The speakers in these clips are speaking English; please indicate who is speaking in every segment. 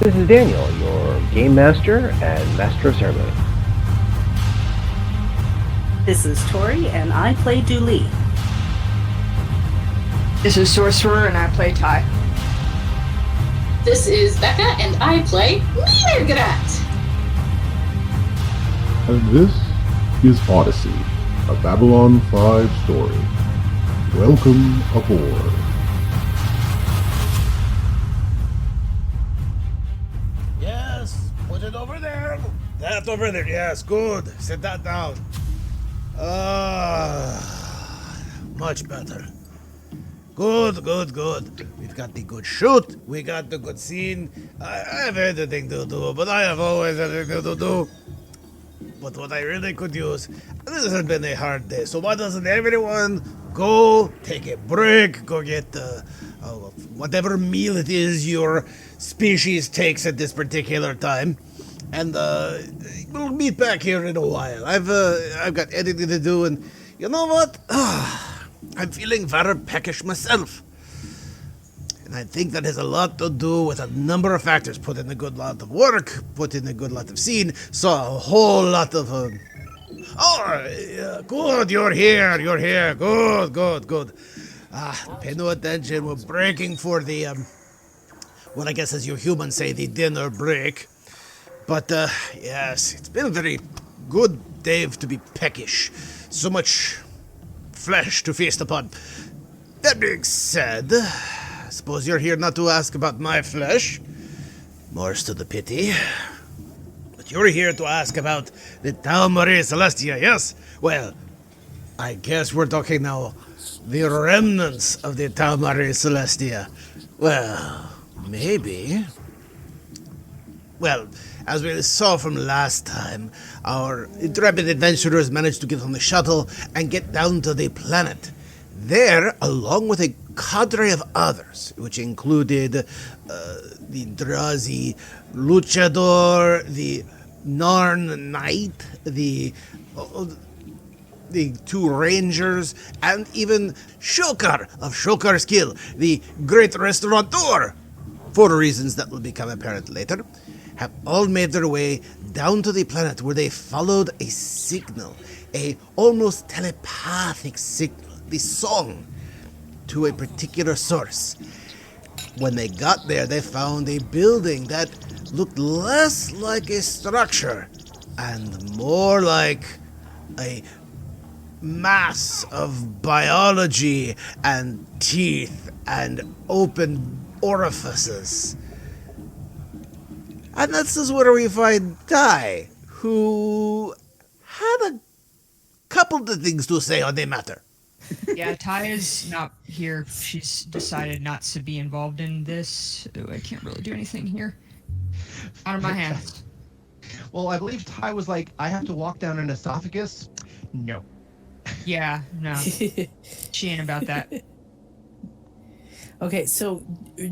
Speaker 1: This is Daniel, your game master and master of ceremony.
Speaker 2: This is Tori, and I play Dooley.
Speaker 3: This is Sorcerer, and I play Ty.
Speaker 4: This is Becca, and I play Mirgrat.
Speaker 5: And this is Odyssey, a Babylon 5 story. Welcome aboard.
Speaker 6: Yes, put it over there. That over there, yes, good. Sit that down. Much better. Good. We've got the good shoot. We got the good scene. I have everything to do, but I have always everything to do. But what I really could use, this has been a hard day, so why doesn't everyone go take a break, go get whatever meal it is your species takes at this particular time, and we'll meet back here in a while. I've got editing to do, and you know what? I'm feeling very peckish myself. And I think that has a lot to do with a number of factors. Put in a good lot of work, put in a good lot of scene, saw a whole lot of... good, you're here, good. Pay no attention, we're breaking for the, well, I guess as you humans say, the dinner break. But, yes, it's been a very good day to be peckish. So much flesh to feast upon. That being said, I suppose you're here not to ask about my flesh. More's to the pity. But you're here to ask about the TauMarie Celestia, yes? Well, I guess we're talking now the remnants of the TauMarie Celestia. Well, maybe. Well, as we saw from last time, our intrepid adventurers managed to get on the shuttle and get down to the planet. There, along with a cadre of others, which included the Drazi Luchador, the Narn Knight, the two Rangers, and even Shokar of Shokar's Kill, the great restaurateur, for reasons that will become apparent later, have all made their way down to the planet where they followed a signal, a almost telepathic signal, the song, to a particular source. When they got there, they found a building that looked less like a structure and more like a mass of biology and teeth and open orifices. And this is where we find Ty, who had a couple of things to say on the matter.
Speaker 3: Yeah, Ty is not here. She's decided not to be involved in this. Ooh, I can't really do anything here. Out of my hands.
Speaker 7: Well, I believe Ty was like, I have to walk down an esophagus. No.
Speaker 3: Yeah, no. She ain't about that.
Speaker 2: Okay, so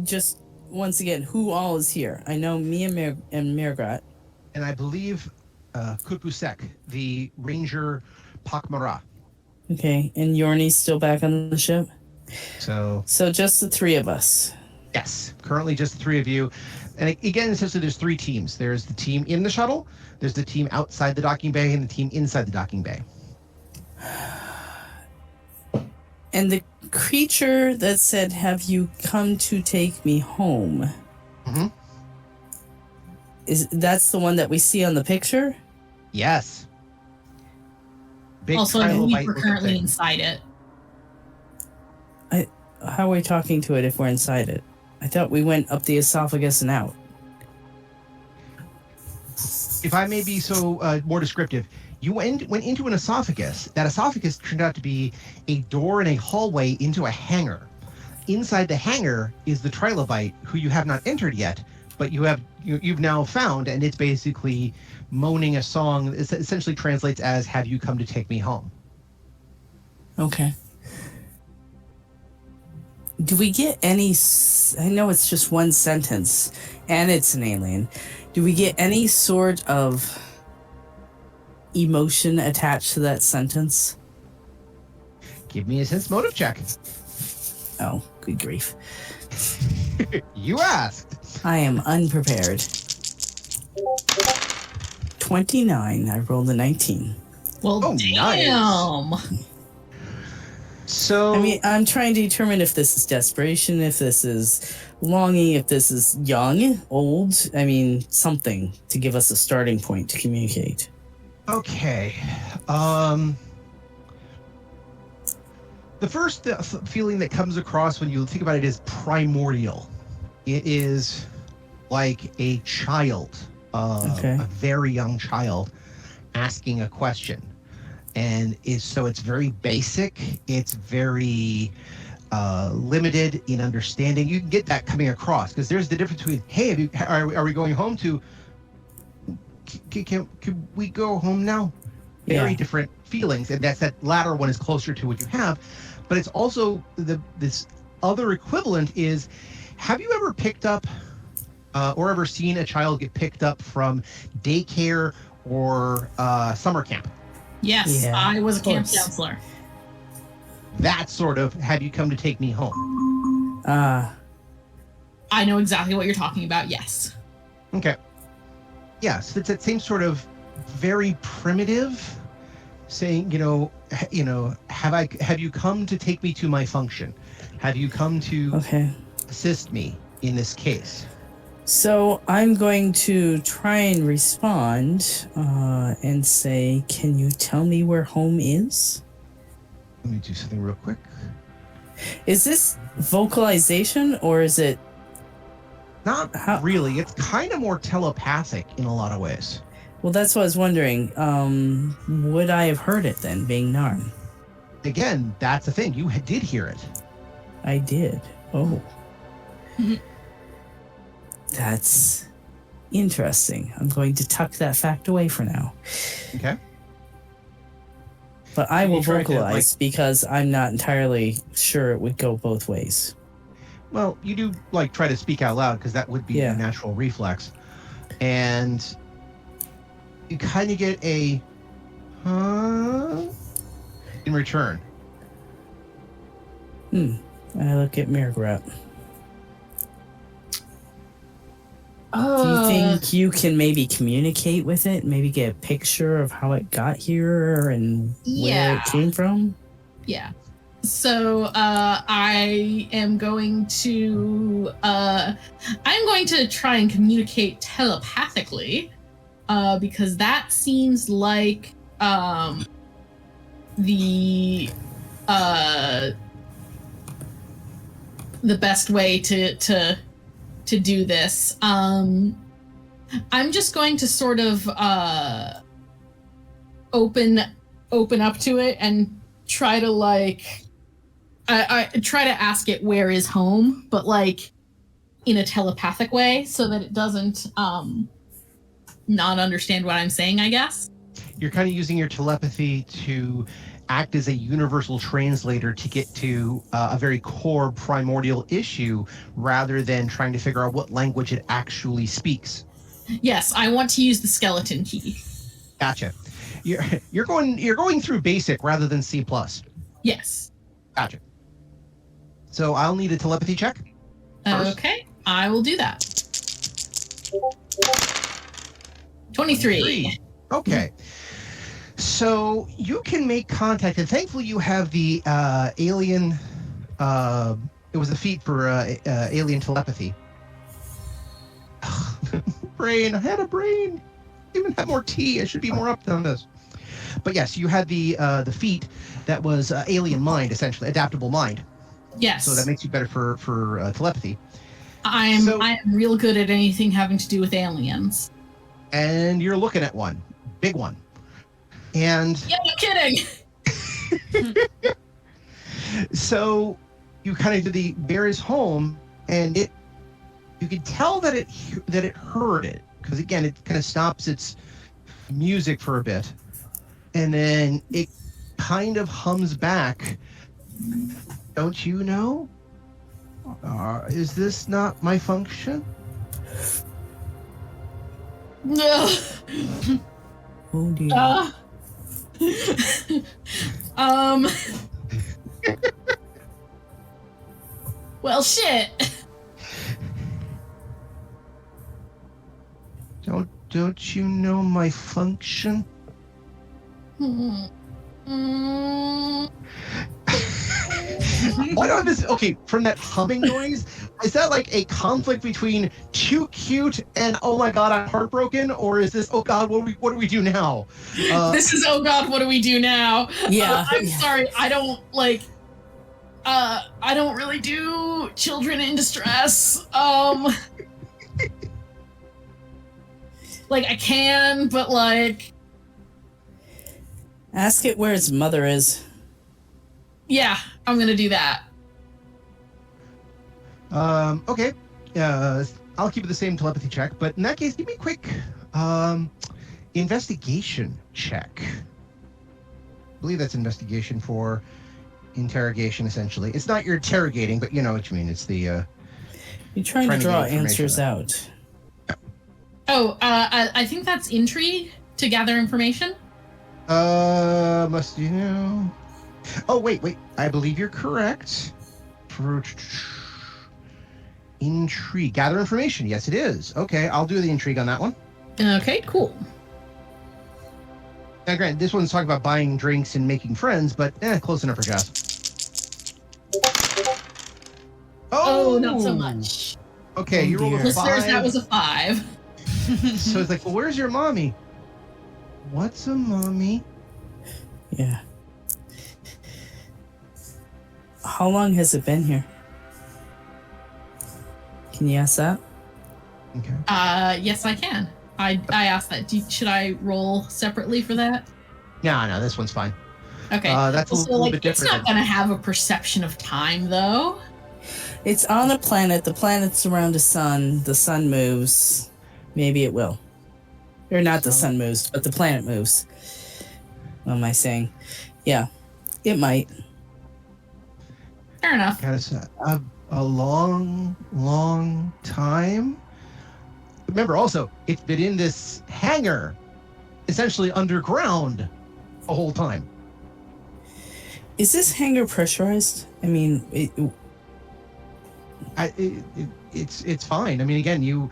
Speaker 2: just once again, who all is here? I know me and Mirgrat.
Speaker 7: And I believe Kutbusek, the Ranger pak'ma'ra.
Speaker 2: Okay, and Yorni's still back on the ship?
Speaker 7: So
Speaker 2: just the three of us.
Speaker 7: Yes, currently just the three of you. And again, essentially there's three teams. There's the team in the shuttle, there's the team outside the docking bay, and the team inside the docking bay.
Speaker 2: And the creature that said, "Have you come to take me home?"
Speaker 7: Mm-hmm.
Speaker 2: That's the one that we see on the picture?
Speaker 7: Yes. Big
Speaker 4: Also, I
Speaker 7: trilobite
Speaker 4: believe we're
Speaker 7: looking
Speaker 4: currently
Speaker 7: thing.
Speaker 4: inside it.
Speaker 2: How are we talking to it if we're inside it? I thought we went up the esophagus and out.
Speaker 7: If I may be so more descriptive, you went into an esophagus. That esophagus turned out to be a door in a hallway into a hangar. Inside the hangar is the trilobite, who you have not entered yet, but you've now found, and it's basically moaning a song that essentially translates as "Have you come to take me home?"
Speaker 2: Okay. Do we get any... I know it's just one sentence, and it's an alien. Do we get any sort of emotion attached to that sentence?
Speaker 7: Give me a sense motive check.
Speaker 2: Oh, good grief.
Speaker 7: You asked.
Speaker 2: I am unprepared. 29. I rolled a 19.
Speaker 8: Well,
Speaker 7: Oh,
Speaker 8: damn.
Speaker 7: nice. So
Speaker 2: I mean, I'm trying to determine if this is desperation, if this is longing, if this is young, old. I mean, something to give us a starting point to communicate.
Speaker 7: okay. The first feeling that comes across when you think about it is primordial. It is like a child,
Speaker 2: Okay.
Speaker 7: a very young child, asking a question. And so it's very basic. It's very limited in understanding. You can get that coming across because there's the difference between, hey, are we going home to, can we go home now? Very
Speaker 2: Yeah.
Speaker 7: different feelings. And that latter one is closer to what you have. But it's also this other equivalent is, have you ever picked up or ever seen a child get picked up from daycare or summer camp?
Speaker 8: Yes,
Speaker 2: Yeah,
Speaker 8: I was a
Speaker 2: of
Speaker 8: camp
Speaker 2: course.
Speaker 8: counselor.
Speaker 7: That sort of, have you come to take me home?
Speaker 8: I know exactly what you're talking about. Yes.
Speaker 7: Okay. Yes, it's that same sort of very primitive saying, have you come to take me to my function? Have you come to
Speaker 2: Okay.
Speaker 7: assist me in this case?
Speaker 2: So I'm going to try and respond and say, can you tell me where home is?
Speaker 7: Let me do something real quick.
Speaker 2: Is this vocalization or is it...
Speaker 7: Not
Speaker 2: How-
Speaker 7: really. It's kind of more telepathic in a lot of ways.
Speaker 2: Well, that's what I was wondering. Would I have heard it then, being Narn?
Speaker 7: Again, that's the thing. You did hear it.
Speaker 2: I did. Oh. That's interesting. I'm going to tuck that fact away for now.
Speaker 7: Okay.
Speaker 2: But I
Speaker 7: You
Speaker 2: will
Speaker 7: tried to,
Speaker 2: vocalize because I'm not entirely sure it would go both ways.
Speaker 7: Well, you do try to speak out loud because that would be
Speaker 2: Yeah.
Speaker 7: your natural reflex. And you kind of get a huh in return.
Speaker 2: I look at Mirgrat. Do you think you can maybe communicate with it? Maybe get a picture of how it got here and where
Speaker 8: Yeah.
Speaker 2: it came from?
Speaker 8: Yeah. So I am going to try and communicate telepathically because that seems like the best way to do this. I'm just going to sort of open up to it and try to I try to ask it where is home, but in a telepathic way so that it doesn't not understand what I'm saying, I guess.
Speaker 7: You're kind of using your telepathy to act as a universal translator to get to a very core primordial issue rather than trying to figure out what language it actually speaks.
Speaker 8: Yes, I want to use the skeleton key.
Speaker 7: Gotcha. You're going through basic rather than C+.
Speaker 8: Yes.
Speaker 7: Gotcha. So I'll need a telepathy check. First.
Speaker 8: Okay, I will do that. 23.
Speaker 7: Okay. So you can make contact, and thankfully you have the alien. It was a feat for alien telepathy. Brain. I had a brain. Even had more tea. I should be more up on this. But yes, you had the feat that was alien mind, essentially adaptable mind.
Speaker 8: Yes.
Speaker 7: So that makes you better for telepathy.
Speaker 8: I am real good at anything having to do with aliens.
Speaker 7: And you're looking at one, big one, and
Speaker 8: Yeah, no kidding.
Speaker 7: so you kind of do the where is home, and you could tell that it heard it because again it kind of stops its music for a bit, and then it kind of hums back. Don't you know? Is this not my function?
Speaker 8: No.
Speaker 2: Oh dear.
Speaker 8: Well, shit.
Speaker 7: Don't you know my function? What on this? Okay, from that humming noise, is that like a conflict between too cute and oh my god, I'm heartbroken, or is this oh god, what do we do now?
Speaker 8: This is oh god, what do we do now?
Speaker 2: Yeah.
Speaker 8: I'm sorry, I don't really do children in distress. Like I can, but like
Speaker 2: Ask it where its mother is.
Speaker 8: yeah, I'm gonna do that.
Speaker 7: Okay. I'll keep it the same telepathy check, but in that case, give me a quick investigation check. I believe that's investigation for interrogation, essentially. It's not your interrogating, but you know what you mean. It's the
Speaker 2: You're trying to
Speaker 7: get
Speaker 2: draw
Speaker 7: information
Speaker 2: answers
Speaker 7: out.
Speaker 2: out.
Speaker 8: I think that's intrigue to gather information.
Speaker 7: Must you know? Oh, wait. I believe you're correct. Intrigue. Gather information. Yes, it is. Okay, I'll do the intrigue on that one.
Speaker 8: Okay, cool.
Speaker 7: Now, granted, this one's talking about buying drinks and making friends, but close enough for Jazz.
Speaker 8: Oh, not so much.
Speaker 7: Okay,
Speaker 2: Oh,
Speaker 7: you rolled a
Speaker 2: dear.
Speaker 8: Listeners,
Speaker 7: 5.
Speaker 8: that was a 5.
Speaker 7: So it's like, well, where's your mommy? What's a mommy?
Speaker 2: Yeah. How long has it been here? Can you ask that?
Speaker 7: Okay.
Speaker 8: Yes, I can. I asked that. Should I roll separately for that?
Speaker 7: No, this one's fine.
Speaker 8: Okay.
Speaker 7: That's a little bit
Speaker 8: it's
Speaker 7: different.
Speaker 8: not gonna have a perception of time, though.
Speaker 2: It's on a planet. The planet's around a sun. The sun moves. Maybe it will. Or not the sun moves, but the planet moves. What am I saying? Yeah, it might.
Speaker 8: Fair enough.
Speaker 7: Kind of a long time. Remember, also, it's been in this hangar, essentially underground, the whole time.
Speaker 2: Is this hangar pressurized? I mean,
Speaker 7: It's fine. I mean, again,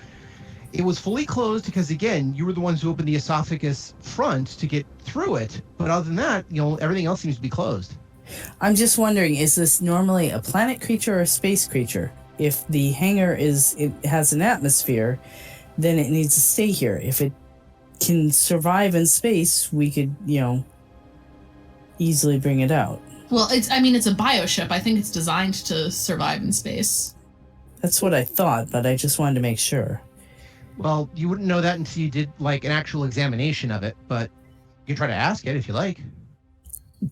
Speaker 7: it was fully closed because, again, you were the ones who opened the esophagus front to get through it. But other than that, everything else seems to be closed.
Speaker 2: I'm just wondering, is this normally a planet creature or a space creature? If the hangar has an atmosphere, then it needs to stay here. If it can survive in space, we could, easily bring it out.
Speaker 8: Well, it's a bioship. I think it's designed to survive in space.
Speaker 2: That's what I thought, but I just wanted to make sure.
Speaker 7: Well, you wouldn't know that until you did, like, an actual examination of it, but you can try to ask it if you like.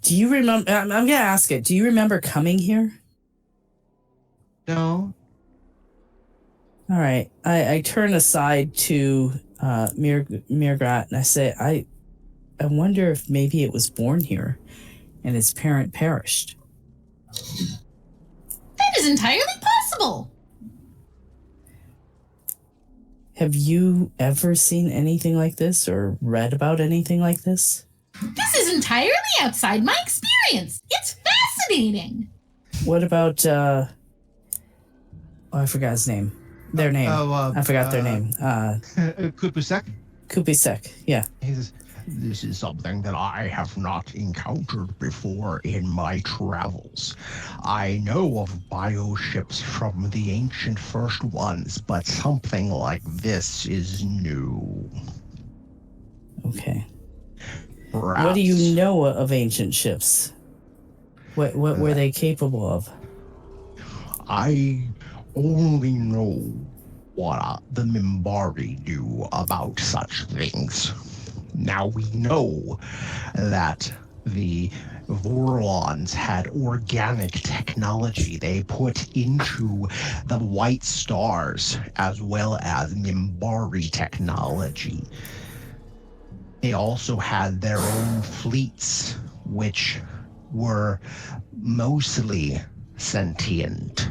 Speaker 2: Do you remember? I'm going to ask it. Do you remember coming here?
Speaker 7: No.
Speaker 2: All right. I turn aside to Mirgrat and I say, I wonder if maybe it was born here and its parent perished.
Speaker 8: That is entirely possible.
Speaker 2: Have you ever seen anything like this or read about anything like this?
Speaker 8: This is entirely outside my experience. It's fascinating.
Speaker 2: What about, I forgot his name. Their name. I forgot their name.
Speaker 7: Kupusek?
Speaker 2: Kupisek, yeah.
Speaker 7: He says, this is something that I have not encountered before in my travels. I know of bioships from the ancient first ones, but something like this is new.
Speaker 2: Okay.
Speaker 7: Perhaps.
Speaker 2: What do you know of ancient ships? What were they capable of?
Speaker 7: I only know what the Minbari do about such things. Now we know that the Vorlons had organic technology they put into the white stars, as well as Minbari technology. They also had their own fleets, which were mostly sentient.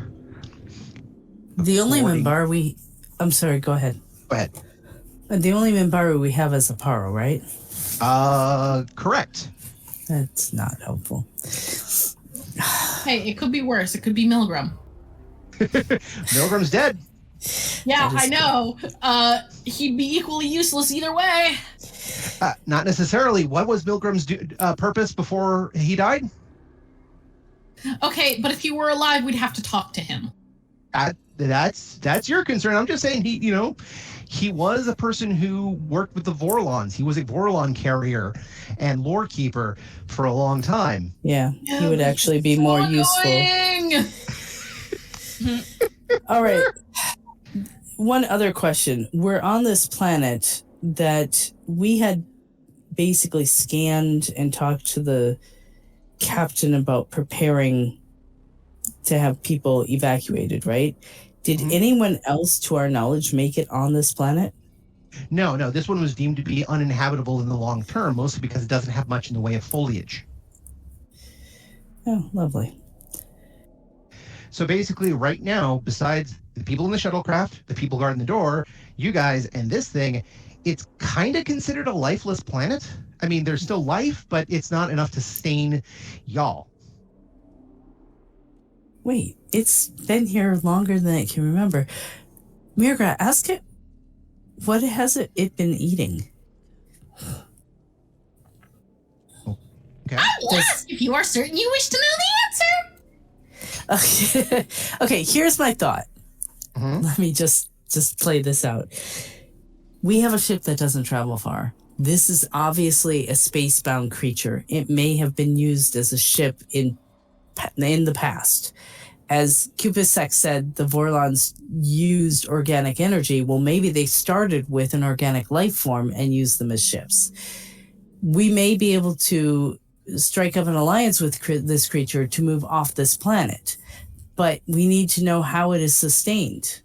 Speaker 2: The only Minbari I'm sorry, go ahead.
Speaker 7: Go ahead.
Speaker 2: The only Minbari we have is Aparo, right?
Speaker 7: Correct.
Speaker 2: That's not helpful.
Speaker 8: Hey, it could be worse. It could be Milgram.
Speaker 7: Milgram's dead.
Speaker 8: Yeah,
Speaker 2: That is
Speaker 8: I know. He'd be equally useless either way.
Speaker 7: Not necessarily. What was Milgram's purpose before he died?
Speaker 8: Okay, but if he were alive, we'd have to talk to him.
Speaker 7: That's your concern. I'm just saying he was a person who worked with the Vorlons. He was a Vorlon carrier and lore keeper for a long time.
Speaker 2: Yeah, he would actually be more
Speaker 8: annoying.
Speaker 2: useful. All right. One other question. We're on this planet that we had basically scanned and talked to the captain about preparing to have people evacuated, right? Did anyone else, to our knowledge, make it on this planet?
Speaker 7: No. This one was deemed to be uninhabitable in the long term, mostly because it doesn't have much in the way of foliage.
Speaker 2: Oh, lovely.
Speaker 7: So basically, right now, besides the people in the shuttlecraft, the people guarding the door, you guys, and this thing, it's kind of considered a lifeless planet. I mean, there's still life, but it's not enough to sustain y'all.
Speaker 2: Wait, it's been here longer than I can remember. Mirgra, ask it, what has it been eating?
Speaker 7: Okay.
Speaker 8: I will ask if you are certain you wish to know the answer.
Speaker 2: Okay, here's my thought. Let me just play this out. We have a ship that doesn't travel far. This is obviously a space-bound creature. It may have been used as a ship in the past. As Cupidsex said, the Vorlons used organic energy. Well, maybe they started with an organic life form and used them as ships. We may be able to strike up an alliance with this creature to move off this planet, but we need to know how it is sustained.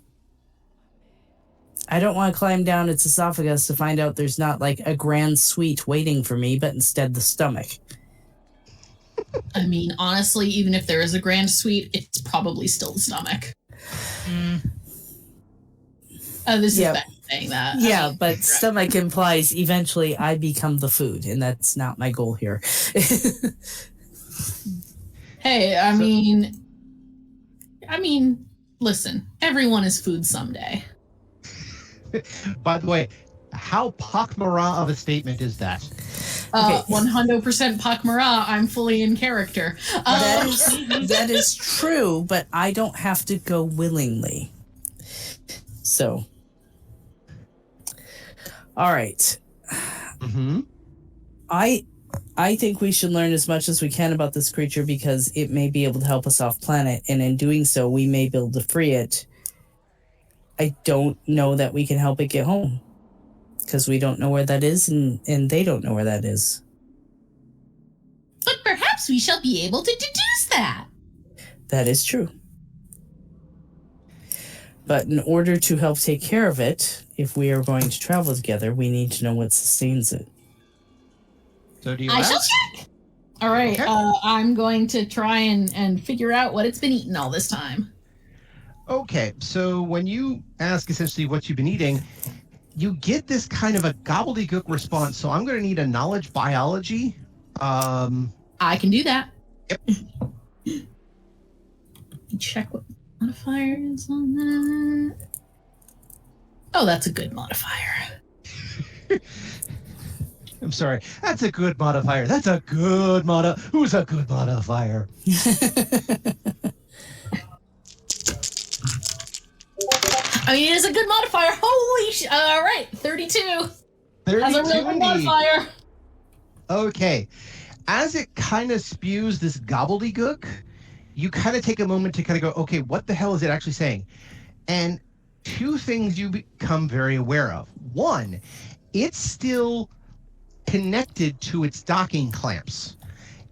Speaker 2: I don't want to climb down its esophagus to find out there's not like a grand suite waiting for me, but instead the stomach.
Speaker 8: I mean, honestly, even if there is a grand suite, it's probably still the stomach. This is bad saying that.
Speaker 2: Yeah,
Speaker 8: I mean,
Speaker 2: but stomach implies eventually I become the food, and that's not my goal here.
Speaker 8: Hey, I mean, listen, everyone is food someday.
Speaker 7: By the way, how pak'ma'ra of a statement is that?
Speaker 8: 100% pak'ma'ra. I'm fully in character.
Speaker 2: That is true, but I don't have to go willingly. So, all right. I think we should learn as much as we can about this creature because it may be able to help us off planet, and in doing so, we may be able to free it. I don't know that we can help it get home because we don't know where that is, and they don't know where that is.
Speaker 8: But perhaps we shall be able to deduce that.
Speaker 2: That is true. But in order to help take care of it, if we are going to travel together, we need to know what sustains it.
Speaker 7: So do you
Speaker 8: I
Speaker 7: ask?
Speaker 8: shall check. All right.
Speaker 7: Okay.
Speaker 8: I'm going to try and figure out what it's been eating all this time.
Speaker 7: Okay, so when you ask essentially what you've been eating, you get this kind of a gobbledygook response. So I'm going to need a knowledge biology.
Speaker 8: I can do that.
Speaker 7: Yep.
Speaker 8: Check what modifier is on that. Oh, that's a good modifier.
Speaker 7: I'm sorry. That's a good modifier. That's a good Who's a good modifier?
Speaker 8: I mean, it is a good modifier. Holy all right, 32.
Speaker 7: 32
Speaker 8: That's a real good
Speaker 7: indeed.
Speaker 8: modifier.
Speaker 7: Okay. As it kind of spews this gobbledygook, you kind of take a moment to kind of go, okay, what the hell is it actually saying? And two things you become very aware of. One, it's still connected to its docking clamps.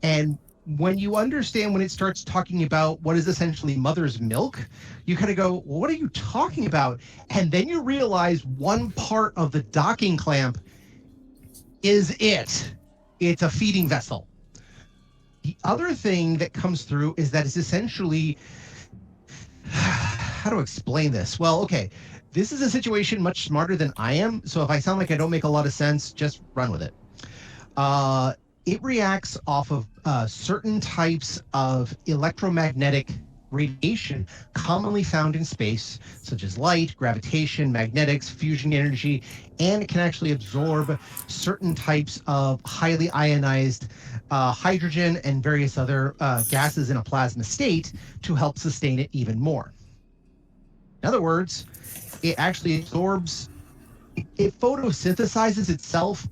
Speaker 7: And when you understand when it starts talking about what is essentially mother's milk, you kind of go, well, what are you talking about? And then you realize one part of the docking clamp is it. It's a feeding vessel. The other thing that comes through is that it's essentially, how to explain this? Well, okay, this is a situation much smarter than I am. So if I sound like I don't make a lot of sense, just run with it. It reacts off of certain types of electromagnetic radiation commonly found in space, such as light, gravitation, magnetics, fusion energy, and it can actually absorb certain types of highly ionized hydrogen and various other gases in a plasma state to help sustain it even more. In other words, it actually absorbs, it photosynthesizes itself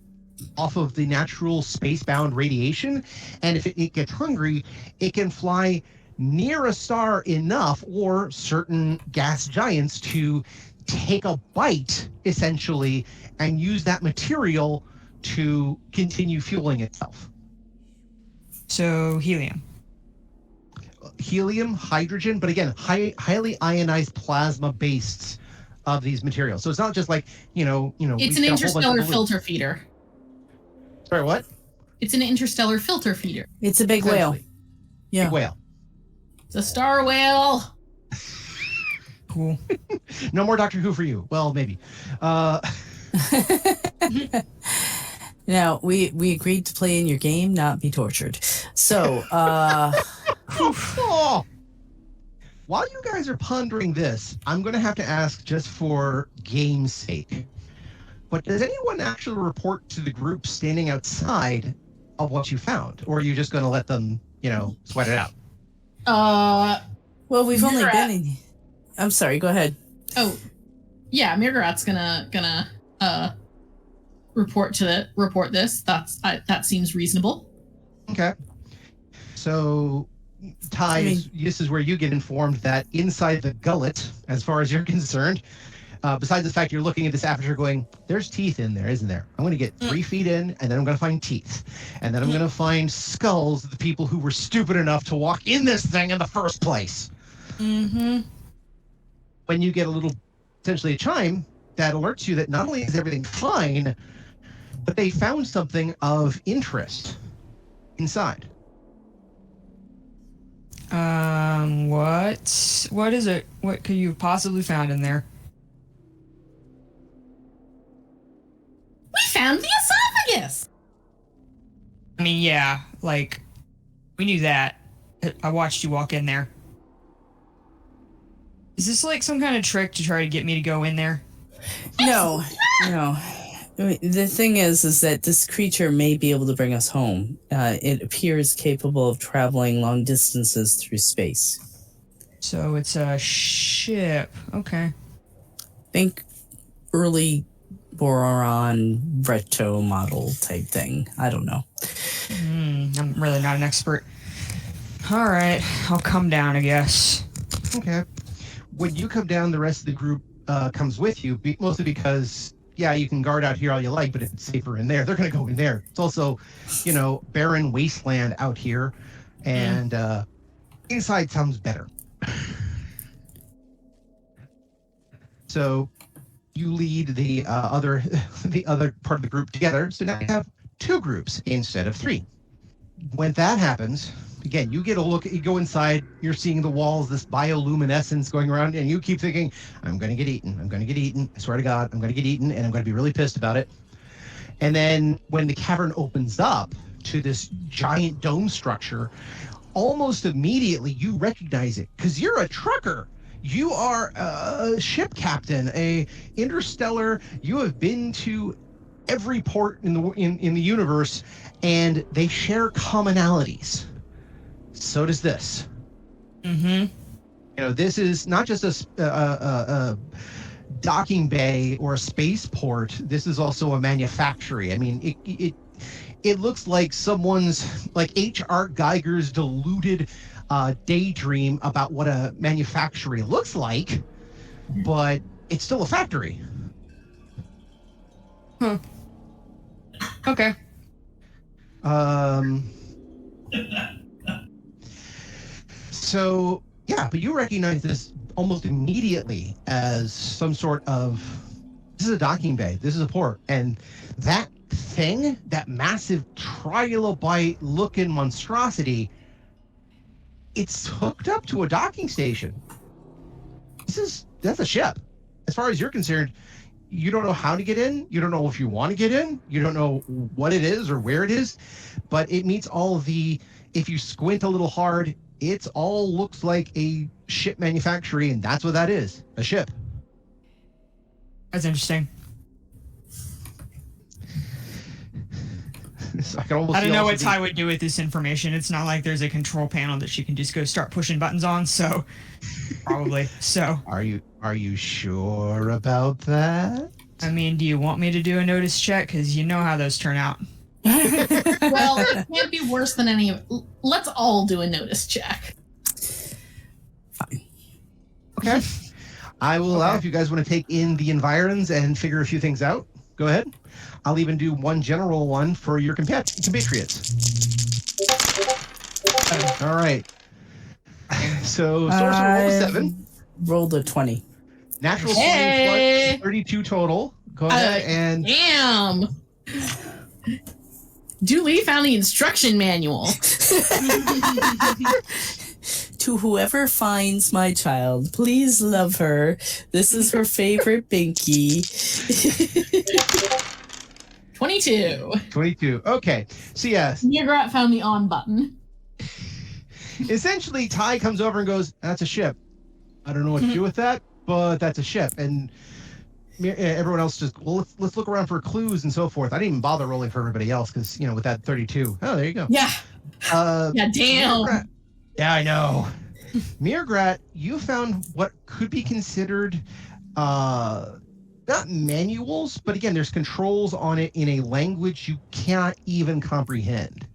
Speaker 7: off of the natural space-bound radiation, and if it gets hungry, it can fly near a star enough or certain gas giants to take a bite, essentially, and use that material to continue fueling itself.
Speaker 3: So helium.
Speaker 7: Helium, hydrogen, but again, highly ionized plasma based of these materials. So it's not just like,
Speaker 8: It's an interstellar filter feeder.
Speaker 7: Sorry, what?
Speaker 8: It's an interstellar filter feeder.
Speaker 2: It's a big whale. Yeah.
Speaker 7: Big whale.
Speaker 8: It's a star whale.
Speaker 3: Cool.
Speaker 7: No more Doctor Who for you. Well, maybe.
Speaker 2: Now, we agreed to play in your game, not be tortured. So,
Speaker 7: Oh. While you guys are pondering this, I'm going to have to ask just for game's sake. But does anyone actually report to the group standing outside of what you found? Or are you just going to let them, sweat it out?
Speaker 2: well, we've only
Speaker 8: Mirgarat.
Speaker 2: been in... I'm sorry, go ahead.
Speaker 8: Oh, yeah, Mirgarat's gonna report this. That seems reasonable.
Speaker 7: Okay. So, Ty, this is where you get informed that inside the gullet, as far as you're concerned, besides the fact you're looking at this aperture going, there's teeth in there, isn't there? I'm going to get 3 feet in, and then I'm going to find teeth. And then I'm going to find skulls of the people who were stupid enough to walk in this thing in the first place.
Speaker 2: Mm-hmm.
Speaker 7: When you get essentially a chime that alerts you that not only is everything fine, but they found something of interest inside.
Speaker 3: What is it? What could you have possibly found in there?
Speaker 8: We found the esophagus.
Speaker 3: I mean, yeah, like, we knew that. I watched you walk in there. Is this like some kind of trick to try to get me to go in there?
Speaker 2: No. The thing is that this creature may be able to bring us home. It appears capable of traveling long distances through space.
Speaker 3: So it's a ship. Okay.
Speaker 2: Think early boron retro model type thing. I don't know.
Speaker 3: I'm really not an expert. All right, I'll come down, I guess.
Speaker 7: Okay. When you come down, the rest of the group comes with you, mostly because, yeah, you can guard out here all you like, but it's safer in there. They're going to go in there. It's also, barren wasteland out here, and inside sounds better. So you lead the other part of the group together. So now you have 2 groups instead of 3. When that happens, again, you get a look, you go inside, you're seeing the walls, this bioluminescence going around, and you keep thinking, I'm going to get eaten. I'm going to get eaten. I swear to God, I'm going to get eaten, and I'm going to be really pissed about it. And then when the cavern opens up to this giant dome structure, almost immediately you recognize it because you're a trucker. You are a ship captain, a interstellar. You have been to every port in the universe, and they share commonalities. So does this.
Speaker 3: Mm-hmm.
Speaker 7: This is not just a docking bay or a spaceport. This is also a manufactory. I mean, it looks like someone's, like H.R. Geiger's deluded daydream about what a manufactory looks like, but it's still a factory.
Speaker 3: Huh. Okay.
Speaker 7: So, yeah, but you recognize this almost immediately as some sort of, this is a docking bay, this is a port, and that thing, that massive trilobite looking monstrosity, it's hooked up to a docking station. That's a ship. As far as you're concerned, you don't know how to get in. You don't know if you want to get in. You don't know what it is or where it is, but it meets all of the, if you squint a little hard, It's all looks like a ship manufacturing, and that's what that is, a ship.
Speaker 3: That's interesting.
Speaker 7: I can almost
Speaker 3: I don't
Speaker 7: see
Speaker 3: know
Speaker 7: also
Speaker 3: what Ty would do with this information. It's not like there's a control panel that she can just go start pushing buttons on, so probably. So
Speaker 7: Are you sure about that?
Speaker 3: I mean, do you want me to do a notice check? Because you know how those turn out.
Speaker 8: Well, it can't be worse than any of. Let's all do a notice check.
Speaker 2: Fine.
Speaker 7: Okay. I will allow if you guys want to take in the environs and figure a few things out. Go ahead. I'll even do one general one for your compatriots. All right. So, sorcerer roll 7.
Speaker 2: Rolled a 20.
Speaker 7: Natural 20
Speaker 8: Hey!
Speaker 7: plus 32 total. Go ahead and...
Speaker 8: Damn. Dooley found the instruction manual.
Speaker 2: To whoever finds my child, please love her. This is her favorite Binky.
Speaker 8: 22.
Speaker 7: 22. Okay. So, yes.
Speaker 8: Nigrat found the on button.
Speaker 7: Essentially, Ty comes over and goes, that's a ship. I don't know what to do with that, but that's a ship. And everyone else just, well, let's look around for clues and so forth. I didn't even bother rolling for everybody else because, with that 32. Oh, there you go.
Speaker 8: Yeah. Yeah, damn.
Speaker 7: Yeah, I know. Mirgrat, you found what could be considered not manuals, but again, there's controls on it in a language you cannot even comprehend.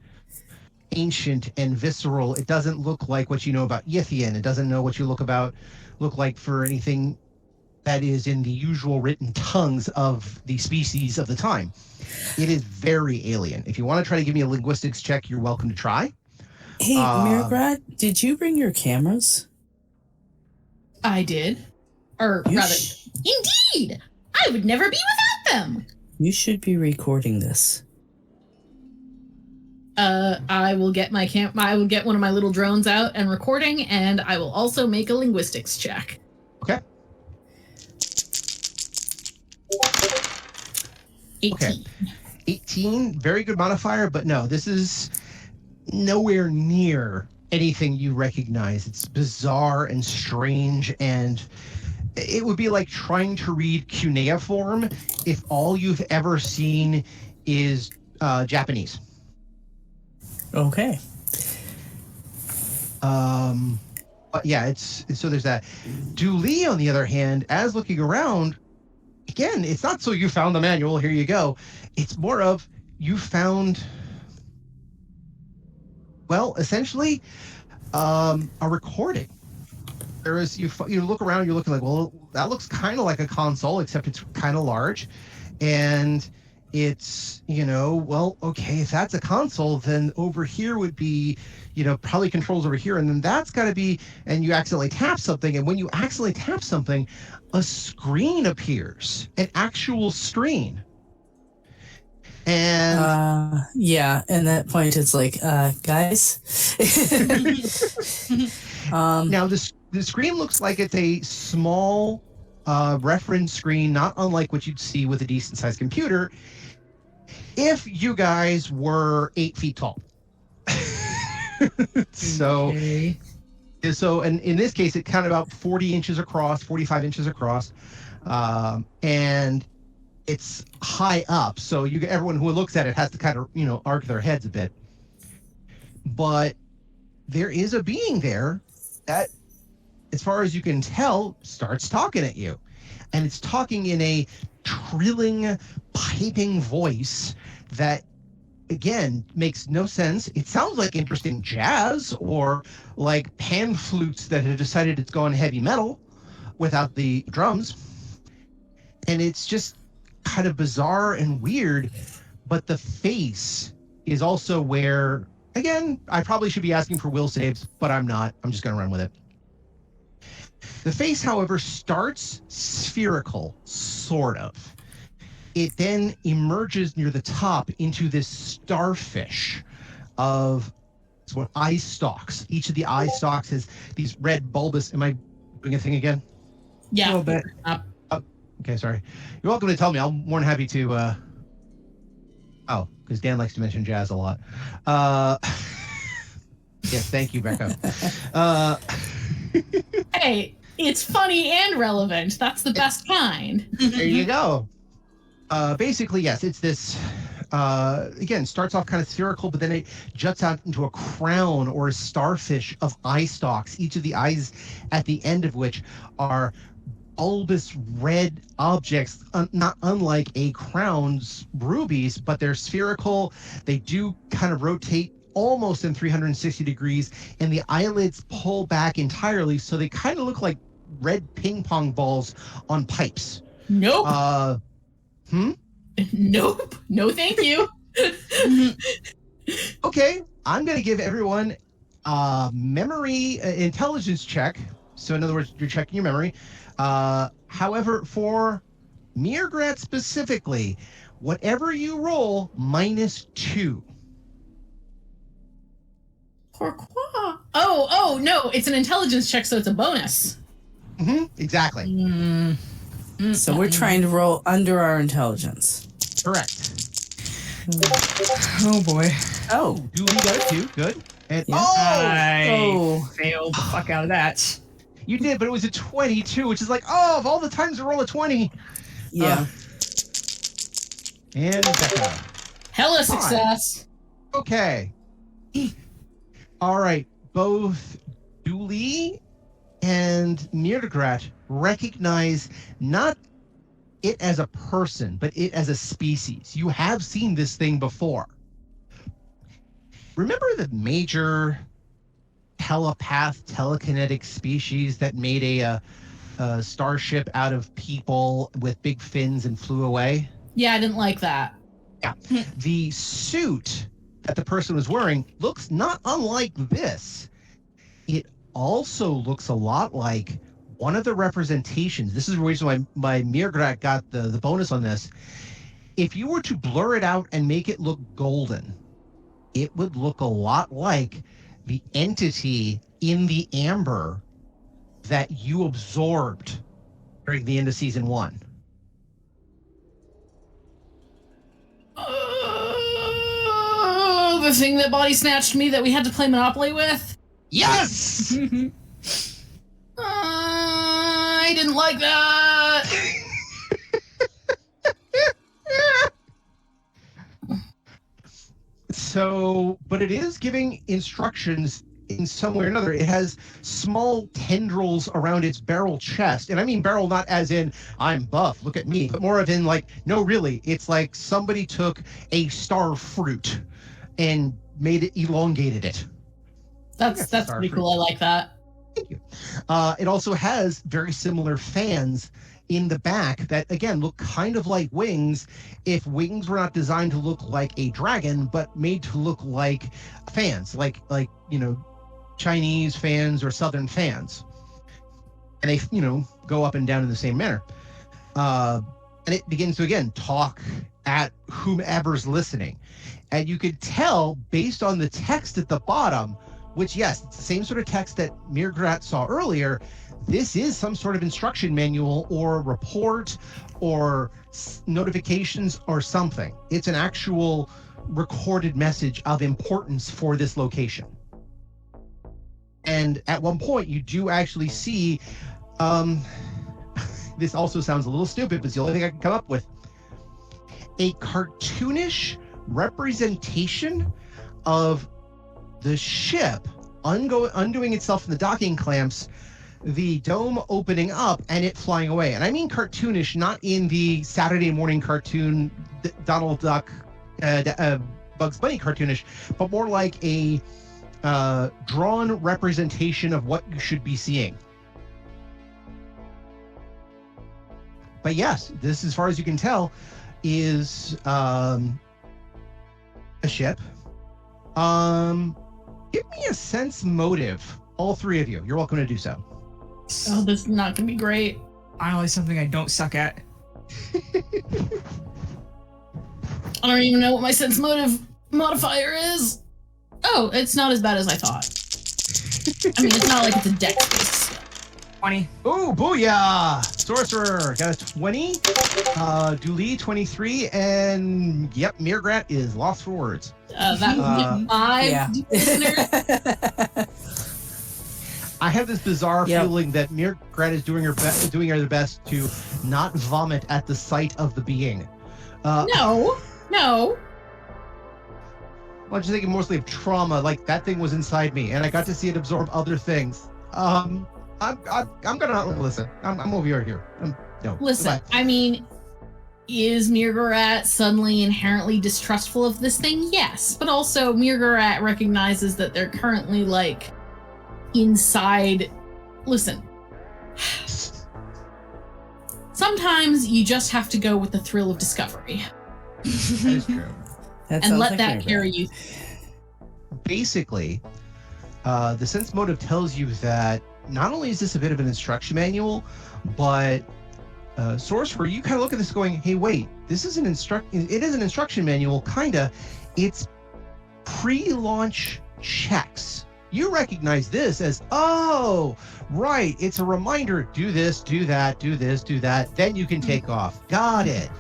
Speaker 7: Ancient and visceral. It doesn't look like what you know about Yithian. It doesn't know what you look like for anything that is in the usual written tongues of the species of the time. It is very alien. If you want to try to give me a linguistics check, you're welcome to try.
Speaker 2: Hey, Mirgrad, did you bring your cameras?
Speaker 8: I did. Or rather, indeed! I would never be without them!
Speaker 2: You should be recording this.
Speaker 8: I will get I will get one of my little drones out and recording, and I will also make a linguistics check.
Speaker 7: Okay.
Speaker 8: 18.
Speaker 7: Okay. 18, very good modifier, but no, this is nowhere near anything you recognize. It's bizarre and strange, and it would be like trying to read cuneiform if all you've ever seen is Japanese.
Speaker 2: Okay.
Speaker 7: But yeah, so there's that. Dooley, on the other hand, as looking around, again, it's not so you found the manual, here you go. It's more of you found, well, essentially, a recording. There is, you look around, you're looking like, well, that looks kind of like a console, except it's kind of large. And it's, well, okay, if that's a console, then over here would be, probably controls over here. And then that's got to be, and you accidentally tap something. And when you accidentally tap something, a screen appears, an actual screen. And
Speaker 2: yeah, and that point it's like, guys.
Speaker 7: Now the screen looks like it's a small reference screen, not unlike what you'd see with a decent sized computer if you guys were 8 feet tall. So and in this case it counted about 40 inches across, 45 inches across, and it's high up, so everyone who looks at it has to kind of arc their heads a bit. But there is a being there that, as far as you can tell, starts talking at you, and it's talking in a trilling, piping voice that, again, makes no sense. It sounds like interesting jazz or like pan flutes that have decided it's gone heavy metal without the drums, and it's just kind of bizarre and weird. But the face is also where, again, I probably should be asking for will saves, but I'm not. I'm just going to run with it. The face, however, starts spherical, sort of. It then emerges near the top into this starfish of what eye stalks. Each of the eye stalks has these red bulbous. Am I doing a thing again?
Speaker 8: Yeah.
Speaker 2: A little bit.
Speaker 7: Okay, sorry. You're welcome to tell me. I'm more than happy to. Because Dan likes to mention jazz a lot. Yes, thank you, Becca.
Speaker 8: Hey, it's funny and relevant. That's the best kind.
Speaker 7: There you go. Basically, yes, it's this, again, starts off kind of spherical, but then it juts out into a crown or a starfish of eye stalks, each of the eyes at the end of which are bulbous red objects, not unlike a crown's rubies, but they're spherical. They do kind of rotate almost in 360 degrees, and the eyelids pull back entirely, so they kind of look like red ping pong balls on pipes.
Speaker 8: Nope. Nope. No, thank you.
Speaker 7: Okay, I'm going to give everyone a memory intelligence check. So in other words, you're checking your memory. However, for Mirgrat specifically, whatever you roll, -2.
Speaker 8: Pourquoi? Oh, no, it's an intelligence check, so it's a bonus.
Speaker 7: Exactly.
Speaker 2: So we're trying to roll under our intelligence.
Speaker 7: Correct.
Speaker 3: Oh boy.
Speaker 2: Oh.
Speaker 7: Dooley got it too. Good. And
Speaker 2: Yeah.
Speaker 3: I failed the fuck out of that.
Speaker 7: you did, but it was a 22, which is like, of all the times to roll a 20.
Speaker 2: Yeah.
Speaker 7: And Becca.
Speaker 8: Hella success.
Speaker 7: Okay. All right. Both Dooley and Mirgrat recognize not it as a person, but it as a species. You have seen this thing before. Remember the major telekinetic species that made a starship out of people with big fins and flew away?
Speaker 8: Yeah, I didn't like that.
Speaker 7: Yeah. The suit that the person was wearing looks not unlike this. It also looks a lot like one of the representations. This is the reason why my Mirgrat got the bonus on this. If you were to blur it out and make it look golden, it would look a lot like the entity in the amber that you absorbed during the end of season 1.
Speaker 8: The thing that body snatched me that we had to play Monopoly with?
Speaker 7: Yes!
Speaker 8: I didn't like that.
Speaker 7: So, but it is giving instructions in some way or another. It has small tendrils around its barrel chest. And I mean barrel not as in, I'm buff, look at me, but more of in like, no, really, it's like somebody took a star fruit and made it, elongated it.
Speaker 8: That's pretty cool. I like that.
Speaker 7: Thank you. It also has very similar fans in the back that, again, look kind of like wings if wings were not designed to look like a dragon, but made to look like fans, like Chinese fans or Southern fans. And they, go up and down in the same manner. And it begins to, again, talk at whomever's listening. And you could tell, based on the text at the bottom, which, yes, it's the same sort of text that Mirgrat saw earlier, this is some sort of instruction manual or report or notifications or something. It's an actual recorded message of importance for this location. And at one point, you do actually see, this also sounds a little stupid, but it's the only thing I can come up with, a cartoonish representation of the ship undoing itself in the docking clamps, the dome opening up, and it flying away. And I mean cartoonish, not in the Saturday morning cartoon, Donald Duck, Bugs Bunny cartoonish, but more like a drawn representation of what you should be seeing. But yes, this, as far as you can tell, is a ship. Give me a sense motive, all three of you. You're welcome to do so.
Speaker 8: Oh, this is not gonna be great.
Speaker 3: Finally, something I don't suck at.
Speaker 8: I don't even know what my sense motive modifier is. Oh, it's not as bad as I thought. I mean, it's not like it's a dex based skill.
Speaker 3: 20.
Speaker 7: Ooh, booyah! Sorcerer got a 20. Dooley 23, and yep, Mirgrat is lost for words.
Speaker 8: That would get 5 listeners.
Speaker 7: I have this bizarre feeling that Mirgrat is doing her best to not vomit at the sight of the being.
Speaker 8: No.
Speaker 7: Well, I'm just thinking mostly of trauma. Like that thing was inside me, and I got to see it absorb other things. I'm gonna listen. I'm over here. No.
Speaker 8: Listen,
Speaker 7: Goodbye.
Speaker 8: I mean, is Mirgarat suddenly inherently distrustful of this thing? Yes, but also Mirgarat recognizes that they're currently like inside. Listen, sometimes you just have to go with the thrill of discovery.
Speaker 7: That is true.
Speaker 8: And let that carry you.
Speaker 7: Basically, the sense motive tells you that not only is this a bit of an instruction manual, but Sorcerer, you kind of look at this going, hey, wait, this is it is an instruction manual, kinda. It's pre-launch checks. You recognize this as, oh, right, it's a reminder, do this, do that, do this, do that, then you can take off. Got it.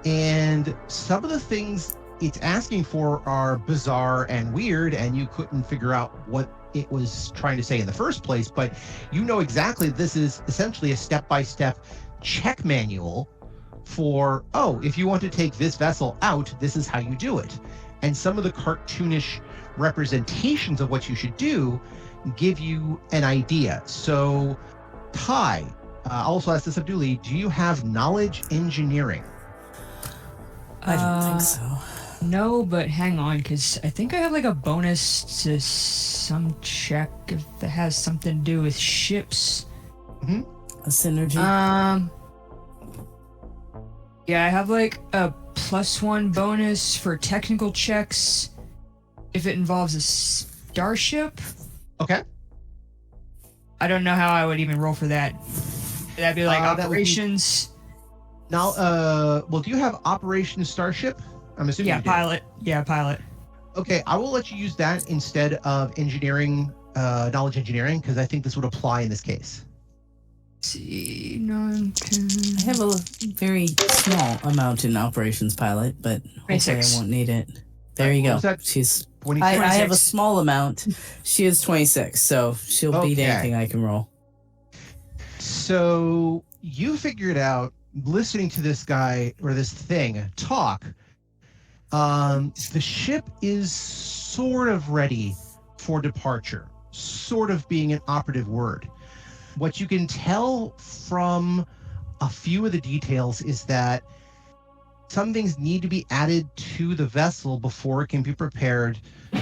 Speaker 7: And some of the things it's asking for are bizarre and weird, and you couldn't figure out what it was trying to say in the first place, but you know exactly this is essentially a step-by-step check manual for, oh, if you want to take this vessel out, this is how you do it. And some of the cartoonish representations of what you should do give you an idea. So, Ty, I'll also ask this of Dooley, do you have knowledge engineering?
Speaker 2: I don't think so.
Speaker 3: No, but hang on, because I think I have like a bonus to some check if that has something to do with ships.
Speaker 7: Mm-hmm.
Speaker 2: A synergy?
Speaker 3: Yeah, I have like a +1 bonus for technical checks if it involves a starship.
Speaker 7: Okay.
Speaker 3: I don't know how I would even roll for that. That'd be like operations.
Speaker 7: Now, well, do you have Operation Starship? I'm assuming you do.
Speaker 3: Pilot. Yeah, pilot.
Speaker 7: Okay, I will let you use that instead of engineering, knowledge engineering, because I think this would apply in this case.
Speaker 3: See, 9, 10.
Speaker 2: I have a very small amount in operations pilot, but hopefully
Speaker 3: 26.
Speaker 2: I won't need it. There you go. She's.
Speaker 7: 26.
Speaker 2: I have a small amount. She is 26, so she'll beat anything I can roll.
Speaker 7: So you figured out, listening to this guy or this thing talk, the ship is sort of ready for departure, sort of being an operative word. What you can tell from a few of the details is that some things need to be added to the vessel before it can be prepared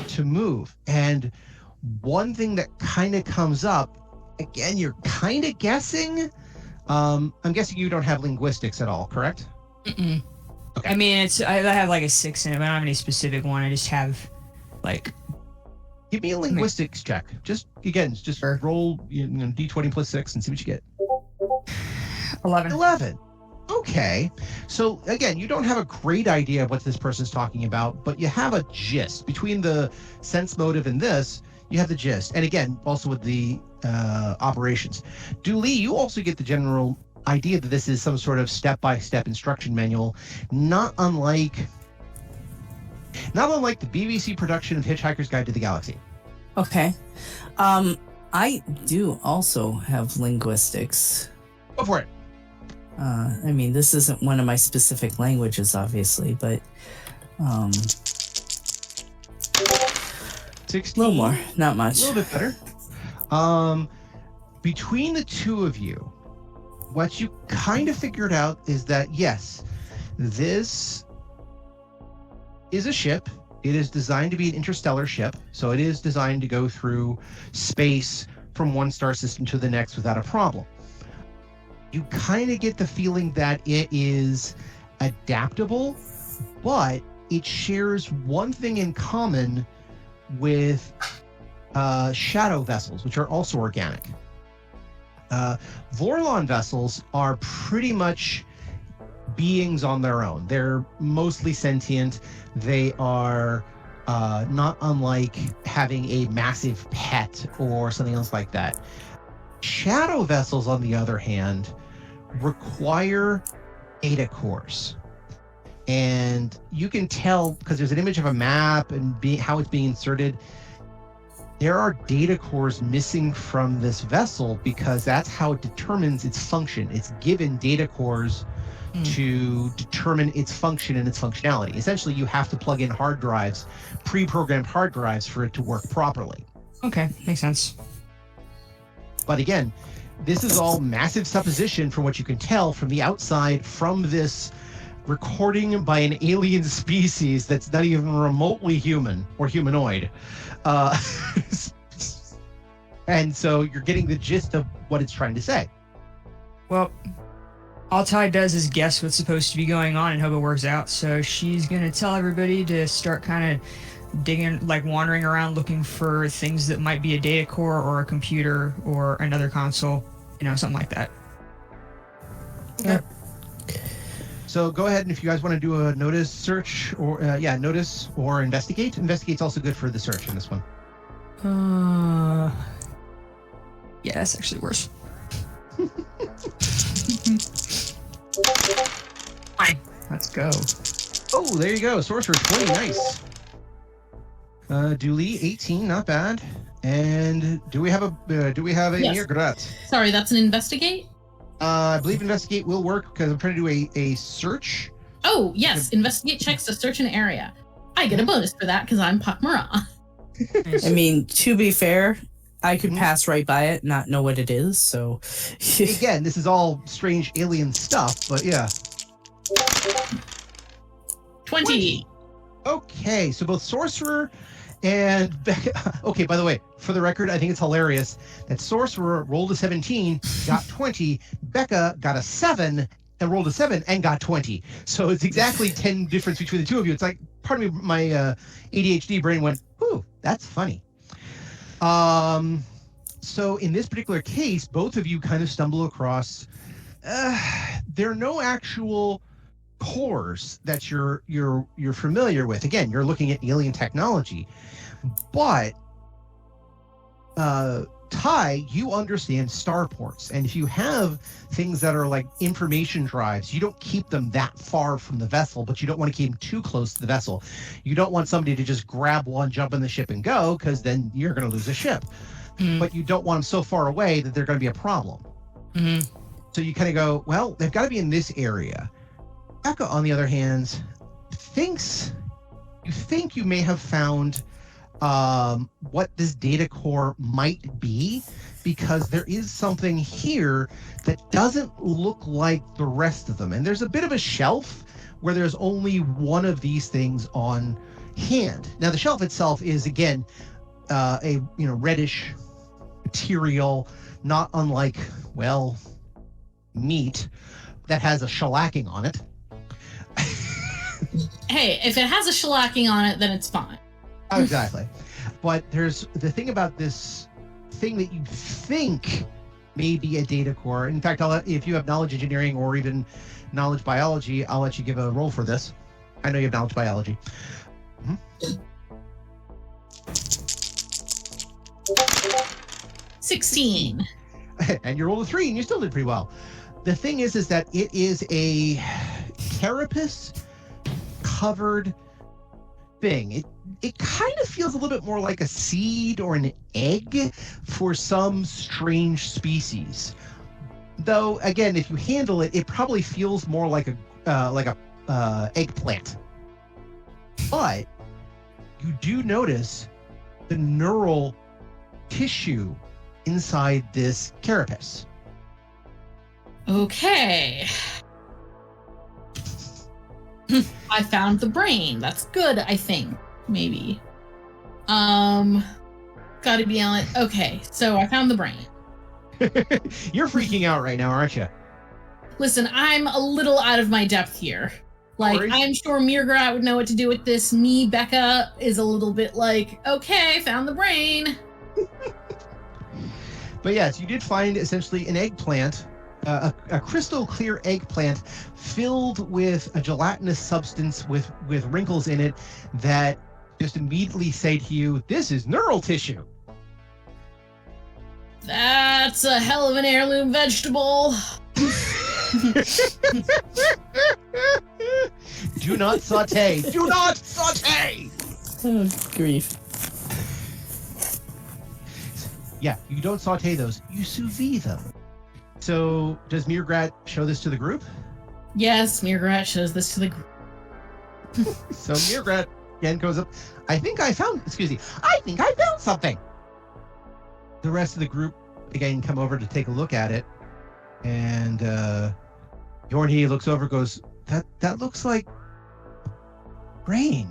Speaker 7: to move. And one thing that kind of comes up, again, you're kind of guessing. I'm guessing you don't have linguistics at all, correct?
Speaker 3: Mm-mm.
Speaker 7: Okay.
Speaker 3: I mean, I have like a 6 in it, but I don't have any specific one. I just have like.
Speaker 7: Give me a linguistics check. Just roll d20 plus 6 and see what you get.
Speaker 3: 11.
Speaker 7: 11. Okay. So again, you don't have a great idea of what this person's talking about, but you have a gist. Between the sense motive and this, you have the gist. And again, also with the operations. Dooley, you also get the general idea that this is some sort of step-by-step instruction manual, not unlike the BBC production of Hitchhiker's Guide to the Galaxy.
Speaker 2: Okay. I do also have linguistics.
Speaker 7: Go for it.
Speaker 2: I mean, this isn't one of my specific languages, obviously, but
Speaker 7: 16.
Speaker 2: a little more, not much.
Speaker 7: A little bit better. Between the two of you, what you kind of figured out is that, yes, this is a ship. It is designed to be an interstellar ship, so it is designed to go through space from one star system to the next without a problem. You kind of get the feeling that it is adaptable, but it shares one thing in common with shadow vessels, which are also organic. Vorlon vessels are pretty much beings on their own. They're mostly sentient. They are not unlike having a massive pet or something else like that. Shadow vessels, on the other hand, require data cores. And you can tell, because there's an image of a map and how it's being inserted, there are data cores missing from this vessel because that's how it determines its function. It's given data cores to determine its function and its functionality. Essentially, you have to plug in hard drives, pre-programmed hard drives, for it to work properly.
Speaker 3: Okay, makes sense.
Speaker 7: But again, this is all massive supposition from what you can tell from the outside, from this recording by an alien species that's not even remotely human or humanoid. And so you're getting the gist of what it's trying to say.
Speaker 3: Well, all Ty does is guess what's supposed to be going on and hope it works out. So she's going to tell everybody to start kind of digging, like wandering around looking for things that might be a data core or a computer or another console, something like that.
Speaker 7: Okay. So go ahead, and if you guys want to do a notice search, or notice or investigate. Investigate's also good for the search in this one.
Speaker 3: Yeah, that's actually worse. Fine. Let's go.
Speaker 7: Oh, there you go. Sorcerer 20, nice. Dooley 18, not bad. And do we have a
Speaker 8: Yes.
Speaker 7: Mirgrat?
Speaker 8: Sorry, that's an investigate?
Speaker 7: I believe investigate will work because I'm trying to do a search.
Speaker 8: Oh, yes. Investigate checks to search an area. I get a bonus for that because I'm pak'ma'ra.
Speaker 2: I mean, to be fair, I could pass right by it, not know what it is, so...
Speaker 7: Again, this is all strange alien stuff, but yeah.
Speaker 8: 20.
Speaker 7: Okay, so both Sorcerer and Becca... Okay, by the way, for the record, I think it's hilarious that Sorcerer rolled a 17, got 20, Becca got a 7, and rolled a 7 and got 20. So it's exactly 10 difference between the two of you. It's like, part of me, my ADHD brain went, ooh, that's funny. So in this particular case, both of you kind of stumble across, there are no actual cores that you're familiar with. Again, you're looking at alien technology, but Ty, you understand starports, and if you have things that are like information drives, you don't keep them that far from the vessel, but you don't want to keep them too close to the vessel. You don't want somebody to just grab one, jump in the ship, and go, because then you're going to lose a ship. But you don't want them so far away that they're going to be a problem. So you kind of go, well, they've got to be in this area. Becca, on the other hand, you think you may have found what this data core might be, because there is something here that doesn't look like the rest of them. And there's a bit of a shelf where there's only one of these things on hand. Now, the shelf itself is, again, a reddish material, not unlike, well, meat that has a shellacking on it.
Speaker 8: Hey, if it has a shellacking on it, then it's fine.
Speaker 7: Exactly. But there's the thing about this thing that you think may be a data core. In fact, if you have knowledge engineering or even knowledge biology, I'll let you give a roll for this. I know you have knowledge biology.
Speaker 8: 16.
Speaker 7: And you rolled a 3 and you still did pretty well. The thing is that it is a carapace covered thing. It kind of feels a little bit more like a seed or an egg for some strange species. Though, again, if you handle it, it probably feels more like a eggplant. But you do notice the neural tissue inside this carapace.
Speaker 8: Okay. I found the brain. That's good, I think. Maybe. Gotta be on it. Okay, so I found the brain.
Speaker 7: You're freaking out right now, aren't you?
Speaker 8: Listen, I'm a little out of my depth here. Like,
Speaker 7: Sorry.
Speaker 8: I'm sure Mirgrat would know what to do with this. Me, Becca, is a little bit like, okay, found the brain.
Speaker 7: But yes, you did find essentially an eggplant, a crystal clear eggplant filled with a gelatinous substance with wrinkles in it that just immediately say to you, this is neural tissue.
Speaker 8: That's a hell of an heirloom vegetable.
Speaker 7: Do not saute. Do not saute.
Speaker 2: Oh, grief.
Speaker 7: Yeah, you don't saute those. You sous vide them. So, does Mirgrat show this to the group?
Speaker 8: Yes, Mirgrat shows this to the group.
Speaker 7: So Mirgrat again goes up. I think I found something. The rest of the group again come over to take a look at it, and Yorni looks over, goes, "That looks like rain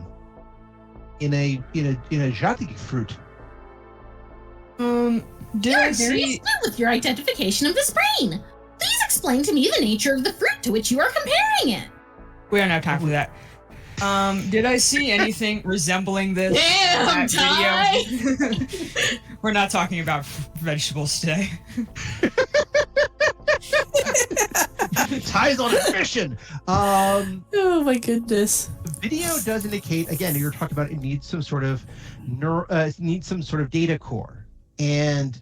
Speaker 7: in a jatigi fruit."
Speaker 3: Did
Speaker 8: You're
Speaker 3: I
Speaker 8: very
Speaker 3: see?
Speaker 8: astute with your identification of this brain. Please explain to me the nature of the fruit to which you are comparing it.
Speaker 3: We don't have time for that. Did I see anything resembling this?
Speaker 8: Damn,
Speaker 3: in that video? We're not talking about vegetables today.
Speaker 7: Ties on a mission.
Speaker 2: Oh my goodness.
Speaker 7: The video does indicate, again, you're talking about it needs some sort of data core, and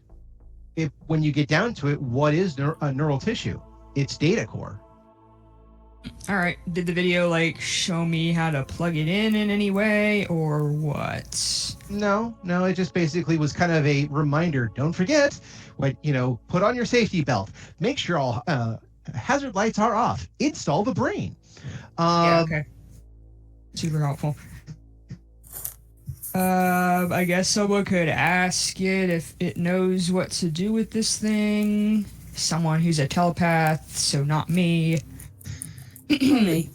Speaker 7: when you get down to it, what is neural tissue? It's data core.
Speaker 3: All right. Did the video show me how to plug it in any way, or what?
Speaker 7: No, it just basically was kind of a reminder. Don't forget, put on your safety belt. Make sure all hazard lights are off. Install the brain.
Speaker 3: Yeah. Okay. Super helpful. I guess someone could ask it if it knows what to do with this thing. Someone who's a telepath, so not me.
Speaker 2: Me.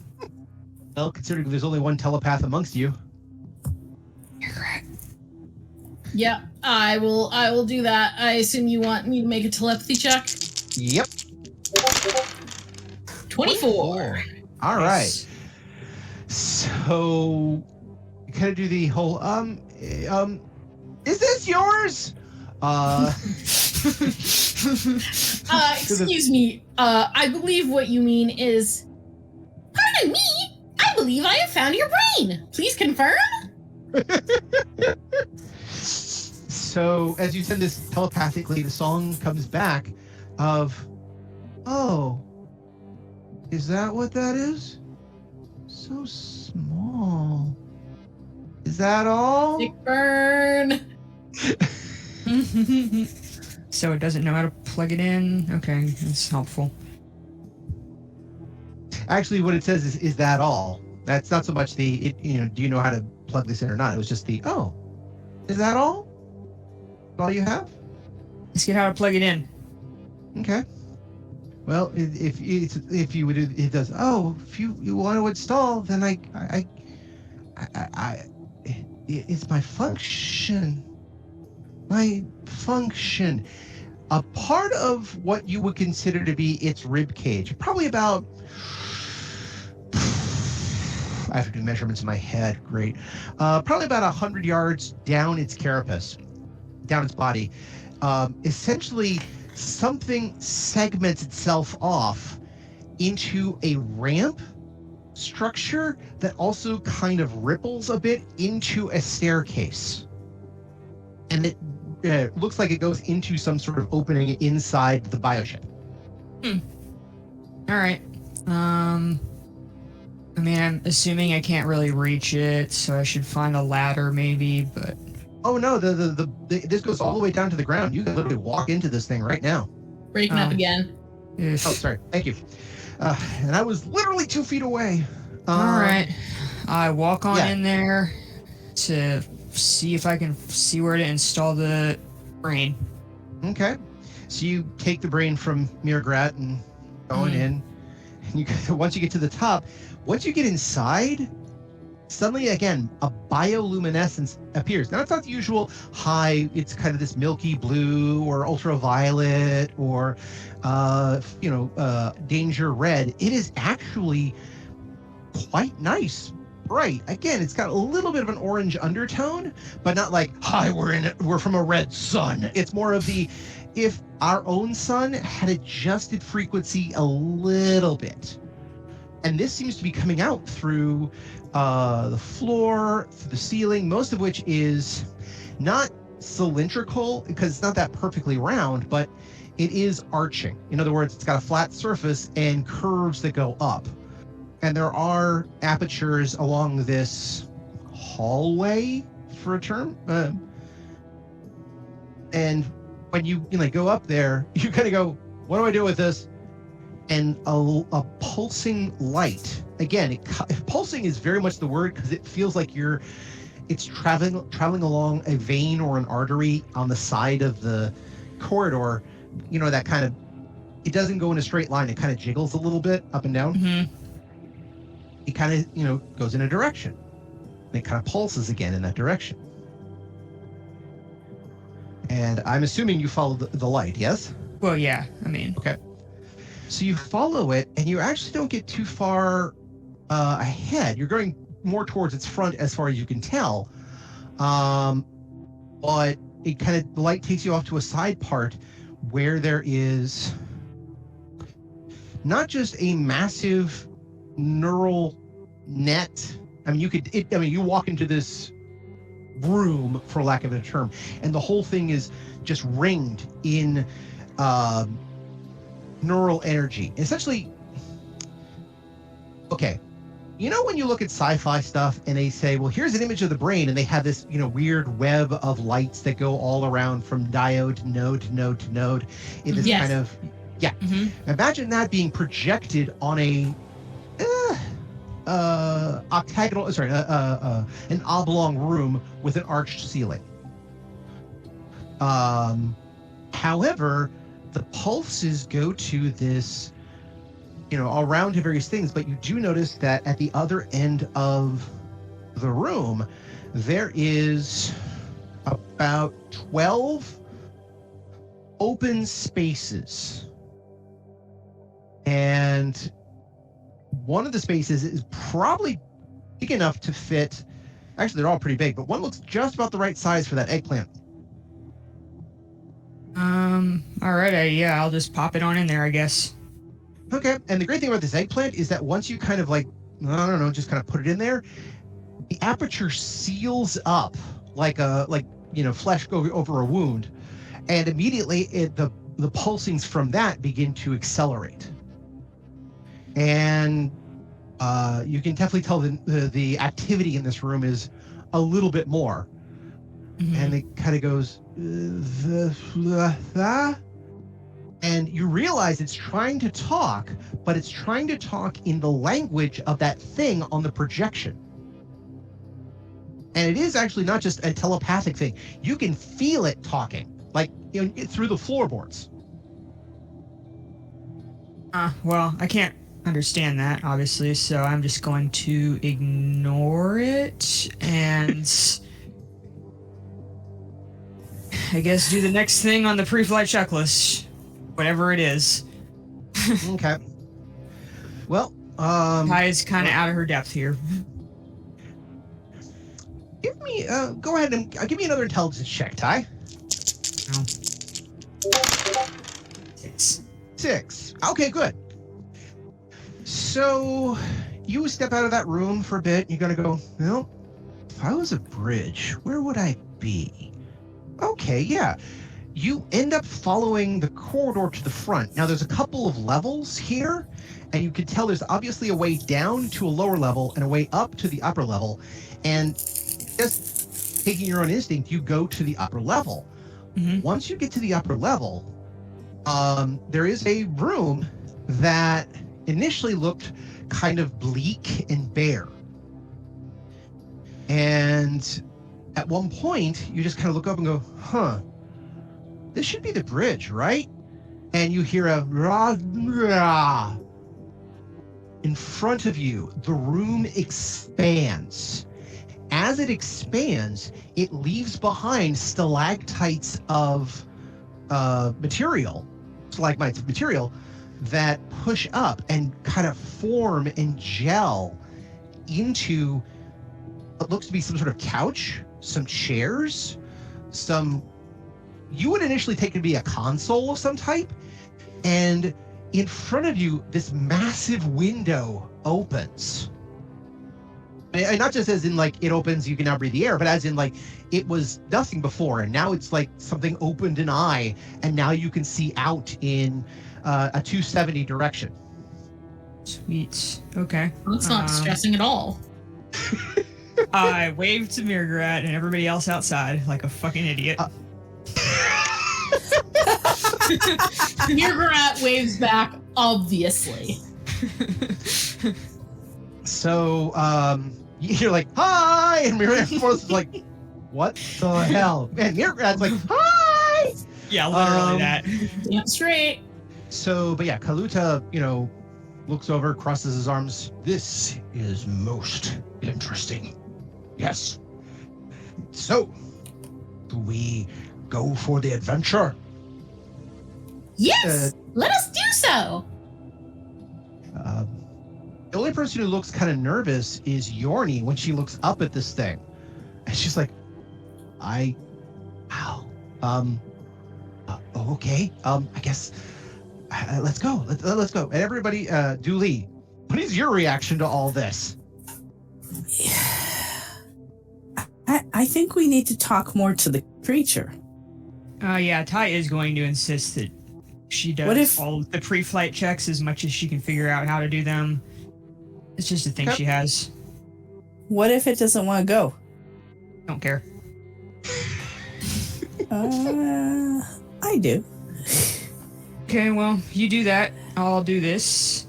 Speaker 7: Well, considering there's only one telepath amongst you.
Speaker 8: Yeah, I will do that. I assume you want me to make a telepathy check?
Speaker 7: Yep.
Speaker 8: 24.
Speaker 7: All right. So, you kind of do the whole, is this yours?
Speaker 8: Excuse me. I believe what you mean is, pardon me, I believe I have found your brain. Please confirm?
Speaker 7: So, as you send this telepathically, the song comes back of, oh, is that what that is? So small. Is that all?
Speaker 8: Dick burn.
Speaker 3: So it doesn't know how to plug it in? Okay, that's helpful.
Speaker 7: Actually, what it says is that all? That's not so much do you know how to plug this in or not? It was just oh, is that all? All you have?
Speaker 3: Let's get how to plug it in.
Speaker 7: Okay. Well, if you would, it does. Oh, if you want to install, then it's my function. My function. A part of what you would consider to be its rib cage, probably about. I have to do measurements in my head. Great. Probably about 100 yards down its carapace, down its body. Essentially, something segments itself off into a ramp structure that also kind of ripples a bit into a staircase. And it looks like it goes into some sort of opening inside the bioship.
Speaker 3: All right. I mean, I'm assuming I can't really reach it, so I should find a ladder maybe, but...
Speaker 7: Oh no, this goes all the way down to the ground. You can literally walk into this thing right now.
Speaker 8: Breaking up again.
Speaker 7: Oh, sorry. Thank you. And I was literally 2 feet away.
Speaker 3: All right. I walk on in there to see if I can see where to install the brain.
Speaker 7: Okay. So you take the brain from Mirgrat and going in. And once you get to the top, once you get inside, suddenly, again, a bioluminescence appears. Now, it's not the usual high, it's kind of this milky blue or ultraviolet or, danger red. It is actually quite nice, bright. Again, it's got a little bit of an orange undertone, but not like, hi, we're from a red sun. It's more of the, if our own sun had adjusted frequency a little bit. And this seems to be coming out through the floor, through the ceiling, most of which is not cylindrical because it's not that perfectly round, but it is arching. In other words, it's got a flat surface and curves that go up. And there are apertures along this hallway, for a term. And when you go up there, you kind of go, what do I do with this? And a pulsing light. Again, pulsing is very much the word because it feels like it's traveling along a vein or an artery on the side of the corridor. That kind of, it doesn't go in a straight line. It kind of jiggles a little bit up and down.
Speaker 3: Mm-hmm.
Speaker 7: It kind of, goes in a direction. And it kind of pulses again in that direction. And I'm assuming you follow the light, yes?
Speaker 3: Well, yeah. I mean,
Speaker 7: okay. So you follow it, and you actually don't get too far ahead. You're going more towards its front as far as you can tell. But the light takes you off to a side part where there is not just a massive neural net. I mean, you walk into this room, for lack of a term, and the whole thing is just ringed in neural energy. Essentially, okay, when you look at sci-fi stuff and they say, well, here's an image of the brain, and they have this, weird web of lights that go all around from diode to node to node to node in this kind of, Imagine that being projected on a an oblong room with an arched ceiling. However, the pulses go to this, around to various things, but you do notice that at the other end of the room, there is about 12 open spaces. And one of the spaces is probably big enough to fit, actually they're all pretty big, but one looks just about the right size for that eggplant.
Speaker 3: All right, yeah, I'll just pop it on in there, I guess.
Speaker 7: Okay, and the great thing about this eggplant is that once you kind of just kind of put it in there, the aperture seals up like flesh go over a wound, and immediately the pulsings from that begin to accelerate. And you can definitely tell the activity in this room is a little bit more. Mm-hmm. And it kind of goes, and you realize it's trying to talk, but it's trying to talk in the language of that thing on the projection. And it is actually not just a telepathic thing. You can feel it talking, through the floorboards.
Speaker 3: Well, I can't understand that, obviously, so I'm just going to ignore it and I guess do the next thing on the pre-flight checklist, whatever it is.
Speaker 7: Okay. Well,
Speaker 3: Ty is kind of out of her depth here.
Speaker 7: Give me, go ahead and give me another intelligence check, Ty.
Speaker 3: No.
Speaker 7: 6. Okay, good. So you step out of that room for a bit. You're going to go, well, if I was a bridge, where would I be? Okay, yeah. You end up following the corridor to the front. Now, there's a couple of levels here, and you can tell there's obviously a way down to a lower level and a way up to the upper level. And just taking your own instinct, you go to the upper level. Mm-hmm. Once you get to the upper level, there is a room that initially looked kind of bleak and bare. And at one point, you just kind of look up and go, this should be the bridge, right? And you hear a rah, rah. In front of you, the room expands. As it expands, it leaves behind stalactites of stalagmites of material that push up and kind of form and gel into what looks to be some sort of couch, some chairs, you would initially take it to be a console of some type. And in front of you, this massive window opens. And not just as in like it opens, you can now breathe the air, but as in like it was nothing before, and now it's like something opened an eye, and now you can see out in a 270 direction.
Speaker 3: Sweet. Okay.
Speaker 8: That's not stressing at all.
Speaker 3: I waved to Mirgrat and everybody else outside like a fucking idiot.
Speaker 8: Mirgrat waves back, obviously.
Speaker 7: So you're like, hi, and Mirgrat is like, what the hell? And Mirgrat's like, hi.
Speaker 3: Yeah, literally that.
Speaker 8: Damn straight.
Speaker 7: So, but yeah, Kaluta, looks over, crosses his arms. This is most interesting. Yes. So, do we go for the adventure?
Speaker 8: Yes, let us do so.
Speaker 7: The only person who looks kind of nervous is Yorni when she looks up at this thing. And she's like, okay. I guess, let's go. Let's go. And everybody, Dooley, what is your reaction to all this?
Speaker 2: I think we need to talk more to the creature.
Speaker 3: Yeah, Ty is going to insist that she does all the pre-flight checks as much as she can figure out how to do them. It's just a thing she has.
Speaker 2: What if it doesn't want to go?
Speaker 3: Don't care.
Speaker 2: I do.
Speaker 3: Okay, well, you do that. I'll do this.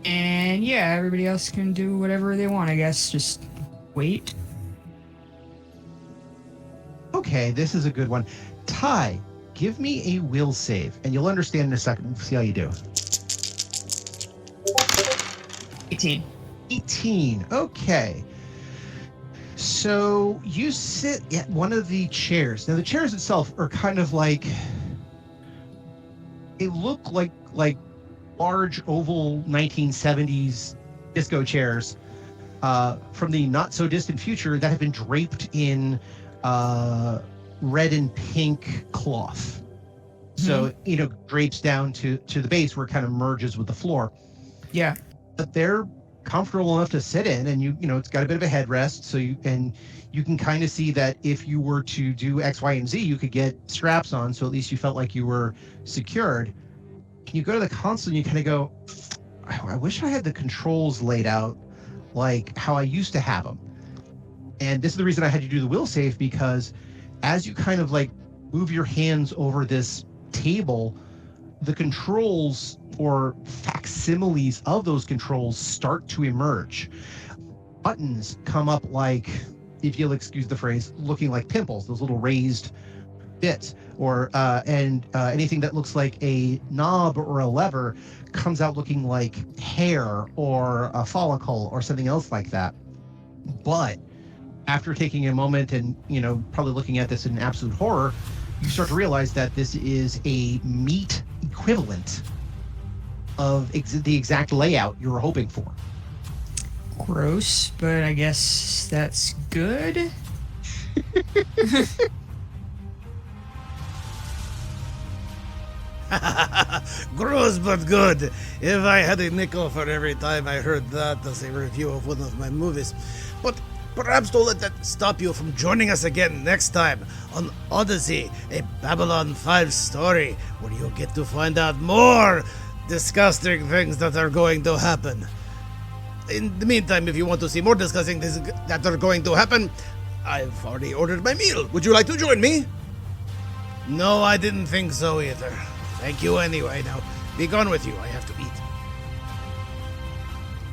Speaker 3: And yeah, everybody else can do whatever they want, I guess. Just wait.
Speaker 7: Okay, this is a good one. Ty, give me a will save, and you'll understand in a second. We'll see how you do. 18. Okay. So you sit at one of the chairs. Now the chairs itself are kind of like, they look like large oval 1970s disco chairs from the not so distant future that have been draped in red and pink cloth. So, drapes down to the base where it kind of merges with the floor.
Speaker 3: Yeah.
Speaker 7: But they're comfortable enough to sit in, and it's got a bit of a headrest, so you can kind of see that if you were to do X, Y, and Z, you could get straps on, so at least you felt like you were secured. You go to the console and you kind of go, I wish I had the controls laid out like how I used to have them. And this is the reason I had you do the will save, because as you kind of like move your hands over this table, the controls or facsimiles of those controls start to emerge. Buttons come up like, if you'll excuse the phrase, looking like pimples, those little raised bits, or anything that looks like a knob or a lever comes out looking like hair or a follicle or something else like that. But after taking a moment and, probably looking at this in absolute horror, you start to realize that this is a meat equivalent of the exact layout you were hoping for.
Speaker 3: Gross, but I guess that's good.
Speaker 6: Gross but good. If I had a nickel for every time I heard that as a review of one of my movies. But perhaps don't let that stop you from joining us again next time on Odyssey, a Babylon 5 story, where you'll get to find out more disgusting things that are going to happen. In the meantime, if you want to see more disgusting things that are going to happen, I've already ordered my meal. Would you like to join me? No, I didn't think so either. Thank you anyway. Now, be gone with you. I have to eat.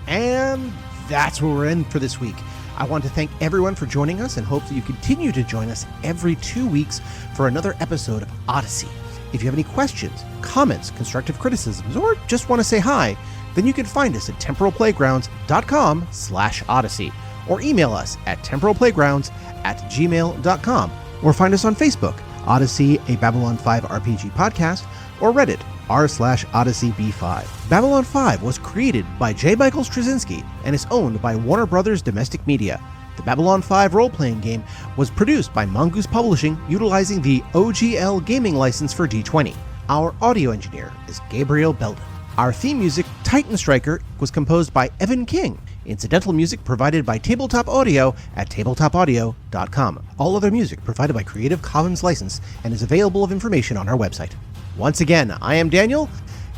Speaker 9: And that's where we're in for this week. I want to thank everyone for joining us and hope that you continue to join us every 2 weeks for another episode of Odyssey. If you have any questions, comments, constructive criticisms, or just want to say hi, then you can find us at temporalplaygrounds.com/Odyssey, or email us at temporalplaygrounds@gmail.com, or find us on Facebook, Odyssey, a Babylon 5 RPG podcast, or Reddit, r/OdysseyB5. Babylon 5 was created by J. Michael Straczynski and is owned by Warner Brothers Domestic Media. The Babylon 5 role-playing game was produced by Mongoose Publishing, utilizing the OGL gaming license for D20. Our audio engineer is Gabriel Belden. Our theme music, Titan Striker, was composed by Evan King. Incidental music provided by Tabletop Audio at tabletopaudio.com. All other music provided by Creative Commons license and is available of information on our website. Once again, I am Daniel,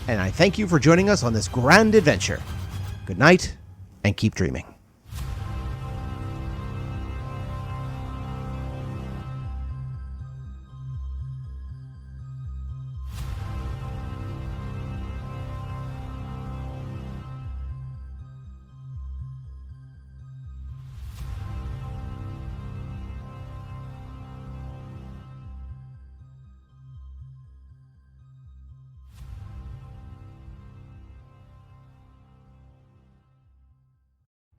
Speaker 9: and I thank you for joining us on this grand adventure. Good night, and keep dreaming.